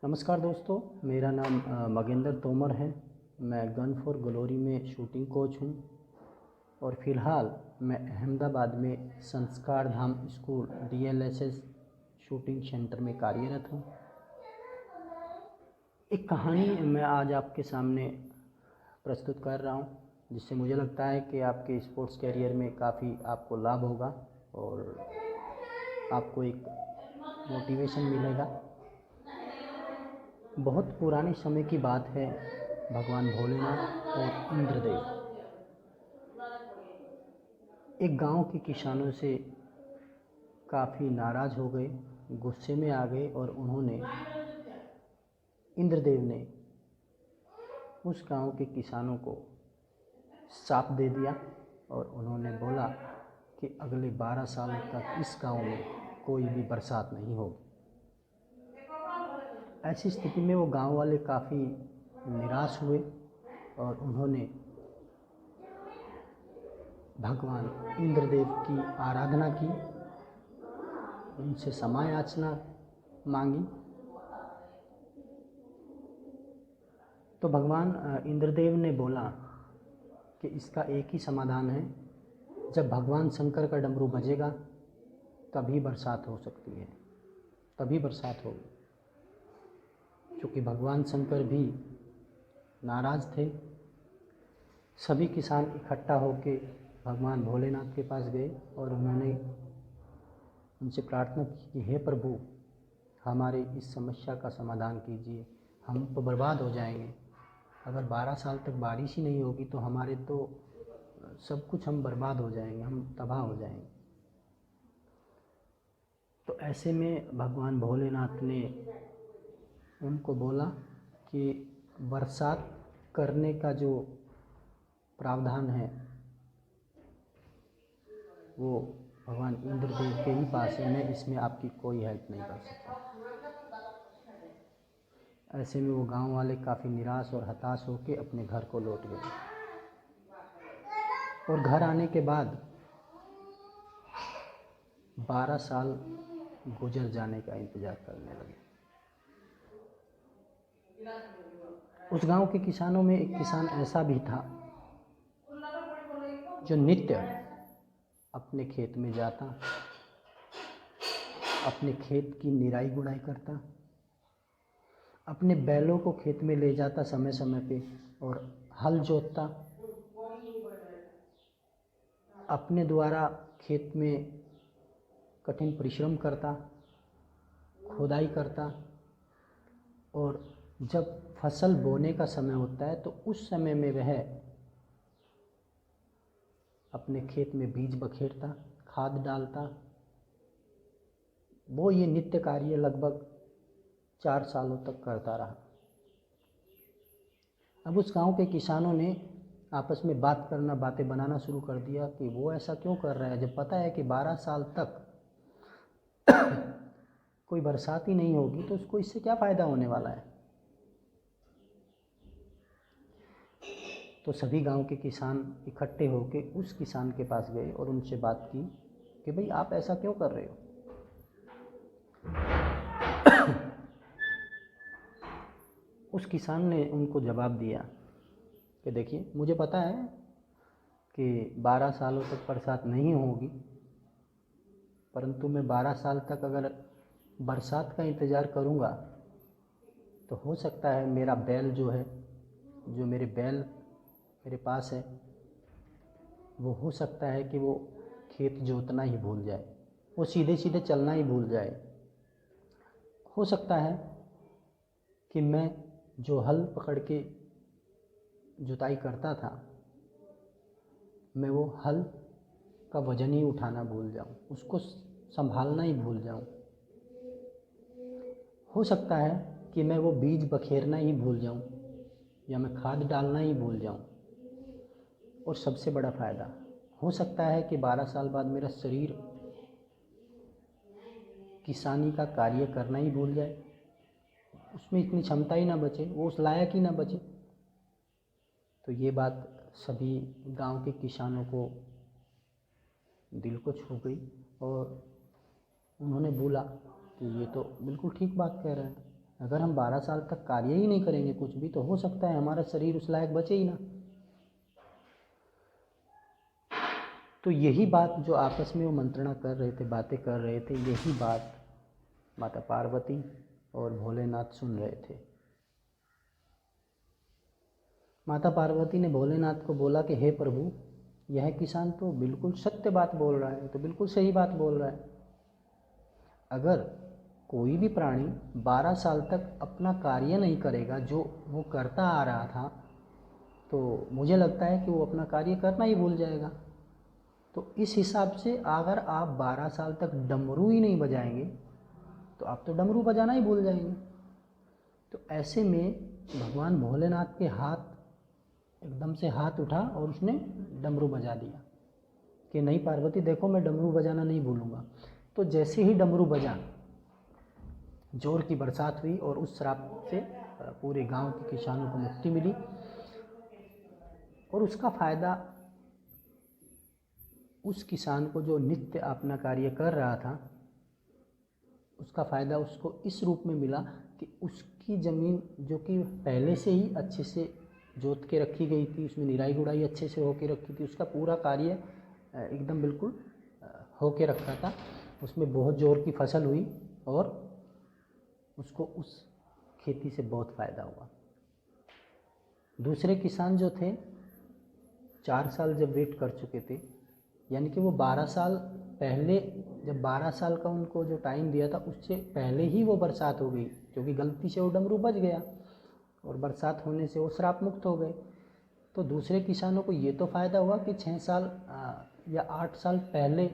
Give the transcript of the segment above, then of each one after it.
नमस्कार दोस्तों, मेरा नाम मगेंद्र तोमर है। मैं गन फॉर ग्लोरी में शूटिंग कोच हूँ और फ़िलहाल मैं अहमदाबाद में संस्कार धाम स्कूल DLSS शूटिंग सेंटर में कार्यरत हूँ। एक कहानी मैं आज आपके सामने प्रस्तुत कर रहा हूँ, जिससे मुझे लगता है कि आपके स्पोर्ट्स कैरियर में काफ़ी आपको लाभ होगा और आपको एक मोटिवेशन मिलेगा। बहुत पुराने समय की बात है। भगवान भोलेनाथ और इंद्रदेव एक गांव के किसानों से काफ़ी नाराज़ हो गए, गुस्से में आ गए और उन्होंने इंद्रदेव ने उस गांव के किसानों को शाप दे दिया और उन्होंने बोला कि अगले 12 साल तक इस गांव में कोई भी बरसात नहीं होगी। ऐसी स्थिति में वो गांव वाले काफ़ी निराश हुए और उन्होंने भगवान इंद्रदेव की आराधना की, उनसे क्षमा याचना मांगी। तो भगवान इंद्रदेव ने बोला कि इसका एक ही समाधान है, जब भगवान शंकर का डमरू बजेगा तभी बरसात हो सकती है, तभी बरसात होगी। क्योंकि भगवान शंकर भी नाराज़ थे। सभी किसान इकट्ठा होकर भगवान भोलेनाथ के पास गए और उन्होंने उनसे प्रार्थना की कि हे प्रभु, हमारी इस समस्या का समाधान कीजिए, हम तो बर्बाद हो जाएंगे। अगर 12 साल तक बारिश ही नहीं होगी तो हमारे तो सब कुछ, हम बर्बाद हो जाएंगे, हम तबाह हो जाएंगे। तो ऐसे में भगवान भोलेनाथ ने उनको बोला कि बरसात करने का जो प्रावधान है वो भगवान इंद्रदेव के ही पास है, मैं इसमें आपकी कोई हेल्प नहीं कर सकता। ऐसे में वो गांव वाले काफ़ी निराश और हताश होकर अपने घर को लौट गए और घर आने के बाद 12 साल गुजर जाने का इंतज़ार करने लगे। उस गांव के किसानों में एक किसान ऐसा भी था जो नित्य अपने खेत में जाता, अपने खेत की निराई गुड़ाई करता, अपने बैलों को खेत में ले जाता समय समय पे और हल जोतता, अपने द्वारा खेत में कठिन परिश्रम करता, खुदाई करता और जब फसल बोने का समय होता है तो उस समय में वह अपने खेत में बीज बखेरता, खाद डालता। वो ये नित्य कार्य लगभग 4 सालों तक करता रहा। अब उस गांव के किसानों ने आपस में बात करना, बातें बनाना शुरू कर दिया कि वो ऐसा क्यों कर रहा है, जब पता है कि 12 साल तक कोई बरसात ही नहीं होगी तो उसको इससे क्या फ़ायदा होने वाला है। तो सभी गांव के किसान इकट्ठे होकर उस किसान के पास गए और उनसे बात की कि भाई आप ऐसा क्यों कर रहे हो। उस किसान ने उनको जवाब दिया कि देखिए, मुझे पता है कि 12 सालों तक बरसात नहीं होगी, परंतु मैं 12 साल तक अगर बरसात का इंतज़ार करूँगा तो हो सकता है मेरा बैल जो है, जो मेरे बैल मेरे पास है, वो हो सकता है कि वो खेत जोतना ही भूल जाए, वो सीधे सीधे चलना ही भूल जाए। हो सकता है कि मैं जो हल पकड़ के जुताई करता था, मैं वो हल का वजन ही उठाना भूल जाऊं, उसको संभालना ही भूल जाऊं। हो सकता है कि मैं वो बीज बखेरना ही भूल जाऊं या मैं खाद डालना ही भूल जाऊं। और सबसे बड़ा फ़ायदा हो सकता है कि 12 साल बाद मेरा शरीर किसानी का कार्य करना ही भूल जाए, उसमें इतनी क्षमता ही ना बचे, वो उस लायक ही ना बचे। तो ये बात सभी गांव के किसानों को दिल को छू गई और उन्होंने बोला कि ये तो बिल्कुल ठीक बात कह रहे हैं। अगर हम 12 साल तक कार्य ही नहीं करेंगे कुछ भी, तो हो सकता है हमारा शरीर उस लायक बचे ही ना। तो यही बात जो आपस में वो मंत्रणा कर रहे थे, बातें कर रहे थे, यही बात माता पार्वती और भोलेनाथ सुन रहे थे। माता पार्वती ने भोलेनाथ को बोला कि हे प्रभु, यह किसान तो बिल्कुल सत्य बात बोल रहा है, तो बिल्कुल सही बात बोल रहा है। अगर कोई भी प्राणी 12 साल तक अपना कार्य नहीं करेगा जो वो करता आ रहा था, तो मुझे लगता है कि वो अपना कार्य करना ही भूल जाएगा। तो इस हिसाब से अगर आप 12 साल तक डमरू ही नहीं बजाएंगे, तो आप तो डमरू बजाना ही भूल जाएंगे। तो ऐसे में भगवान भोलेनाथ के हाथ एकदम से हाथ उठा और उसने डमरू बजा दिया कि नहीं पार्वती देखो, मैं डमरू बजाना नहीं भूलूंगा। तो जैसे ही डमरू बजा, जोर की बरसात हुई और उस श्राप से पूरे गांव के किसानों को मुक्ति मिली। और उसका फ़ायदा उस किसान को जो नित्य अपना कार्य कर रहा था, उसका फ़ायदा उसको इस रूप में मिला कि उसकी ज़मीन जो कि पहले से ही अच्छे से जोत के रखी गई थी, उसमें निराई गुड़ाई अच्छे से होके रखी थी, उसका पूरा कार्य एकदम बिल्कुल होके रखा था, उसमें बहुत जोर की फसल हुई और उसको उस खेती से बहुत फ़ायदा हुआ। दूसरे किसान जो थे 4 साल जब वेट कर चुके थे, यानी कि वो 12 साल पहले, जब 12 साल का उनको जो टाइम दिया था उससे पहले ही वो बरसात हो गई, क्योंकि गलती से वो डमरू बज गया और बरसात होने से वो श्राप मुक्त हो गए। तो दूसरे किसानों को ये तो फ़ायदा हुआ कि 6 साल या 8 साल पहले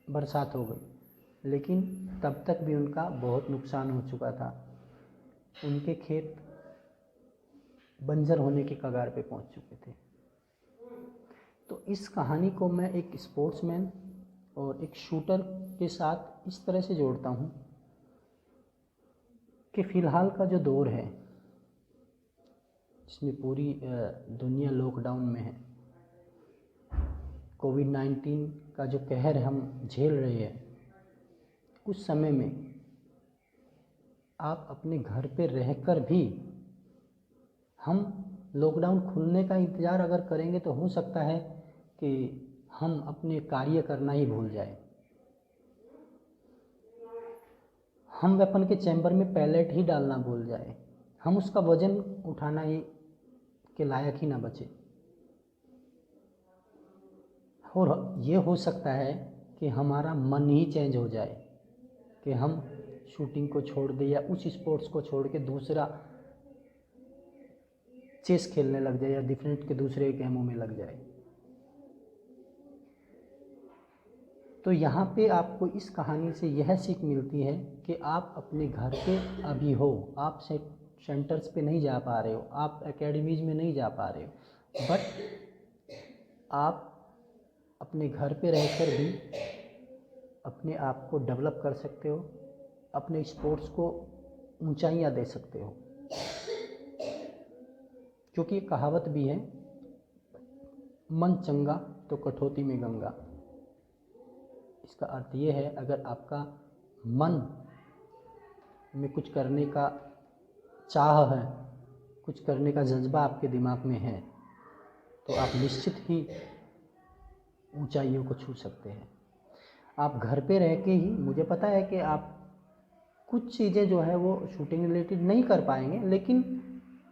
बरसात हो गई, लेकिन तब तक भी उनका बहुत नुकसान हो चुका था। उनके खेत बंजर होने के कगार पे पहुंच चुके थे। तो इस कहानी को मैं एक स्पोर्ट्समैन और एक शूटर के साथ इस तरह से जोड़ता हूँ कि फ़िलहाल का जो दौर है जिसमें पूरी दुनिया लॉकडाउन में है, कोविड-19 का जो कहर हम झेल रहे हैं, उस समय में आप अपने घर पे रहकर भी, हम लॉकडाउन खुलने का इंतज़ार अगर करेंगे तो हो सकता है कि हम अपने कार्य करना ही भूल जाए। हम वेपन के चैम्बर में पैलेट ही डालना भूल जाए, हम उसका वज़न उठाना ही के लायक ही ना बचे। और ये हो सकता है कि हमारा मन ही चेंज हो जाए कि हम शूटिंग को छोड़ दें या उस स्पोर्ट्स को छोड़ के दूसरा चेस खेलने लग जाए या डिफरेंट के दूसरे गेमों में लग जाए। तो यहाँ पे आपको इस कहानी से यह सीख मिलती है कि आप अपने घर पे अभी हो, आप सेंटर्स पे नहीं जा पा रहे हो, आप एकेडमीज़ में नहीं जा पा रहे हो, बट आप अपने घर पे रहकर भी अपने आप को डेवलप कर सकते हो, अपने स्पोर्ट्स को ऊंचाइयां दे सकते हो। क्योंकि कहावत भी है, मन चंगा तो कठौती में गंगा। इसका अर्थ ये है, अगर आपका मन में कुछ करने का चाह है, कुछ करने का जज्बा आपके दिमाग में है, तो आप निश्चित ही ऊंचाइयों को छू सकते हैं। आप घर पे रह के ही, मुझे पता है कि आप कुछ चीज़ें जो है वो शूटिंग रिलेटेड नहीं कर पाएंगे, लेकिन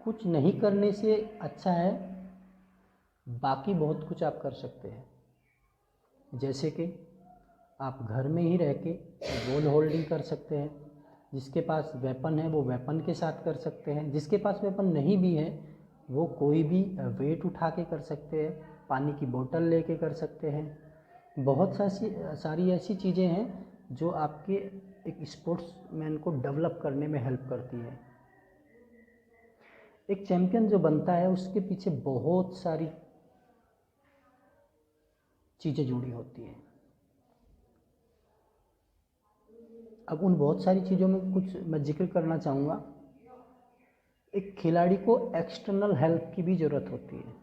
कुछ नहीं करने से अच्छा है बाकी बहुत कुछ आप कर सकते हैं। जैसे कि आप घर में ही रह के बॉल होल्डिंग कर सकते हैं, जिसके पास वेपन है वो वेपन के साथ कर सकते हैं, जिसके पास वेपन नहीं भी है वो कोई भी वेट उठा के कर सकते हैं, पानी की बोतल लेके कर सकते हैं। बहुत सारी ऐसी चीज़ें हैं जो आपके एक स्पोर्ट्समैन को डेवलप करने में हेल्प करती है। एक चैम्पियन जो बनता है उसके पीछे बहुत सारी चीज़ें जुड़ी होती हैं। अब उन बहुत सारी चीज़ों में कुछ मैं जिक्र करना चाहूँगा। एक खिलाड़ी को एक्सटर्नल हेल्प की भी ज़रूरत होती है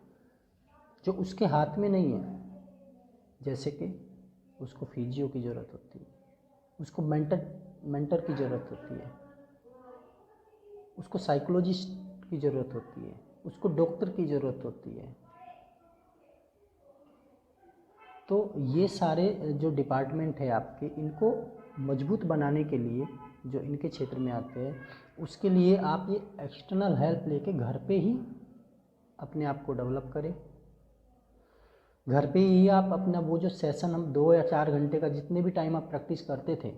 जो उसके हाथ में नहीं है, जैसे कि उसको फिजियो की ज़रूरत होती है, उसको मेंटर की ज़रूरत होती है, उसको साइकोलॉजिस्ट की ज़रूरत होती है, उसको डॉक्टर की ज़रूरत होती है। तो ये सारे जो डिपार्टमेंट है आपके, इनको मजबूत बनाने के लिए जो इनके क्षेत्र में आते हैं, उसके लिए आप ये एक्सटर्नल हेल्प लेके घर पे ही अपने आप को डेवलप करें। घर पे ही आप अपना वो जो सेशन हम 2 या 4 घंटे का जितने भी टाइम आप प्रैक्टिस करते थे,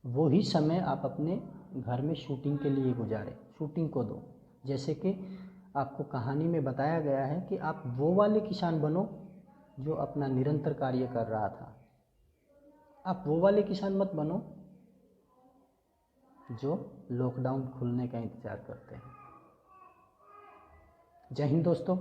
वो ही समय आप अपने घर में शूटिंग के लिए गुजारें, शूटिंग को दो। जैसे कि आपको कहानी में बताया गया है कि आप वो वाले किसान बनो जो अपना निरंतर कार्य कर रहा था। आप वो वाले किसान मत बनो जो लॉकडाउन खुलने का इंतज़ार करते हैं। जय हिंद दोस्तों।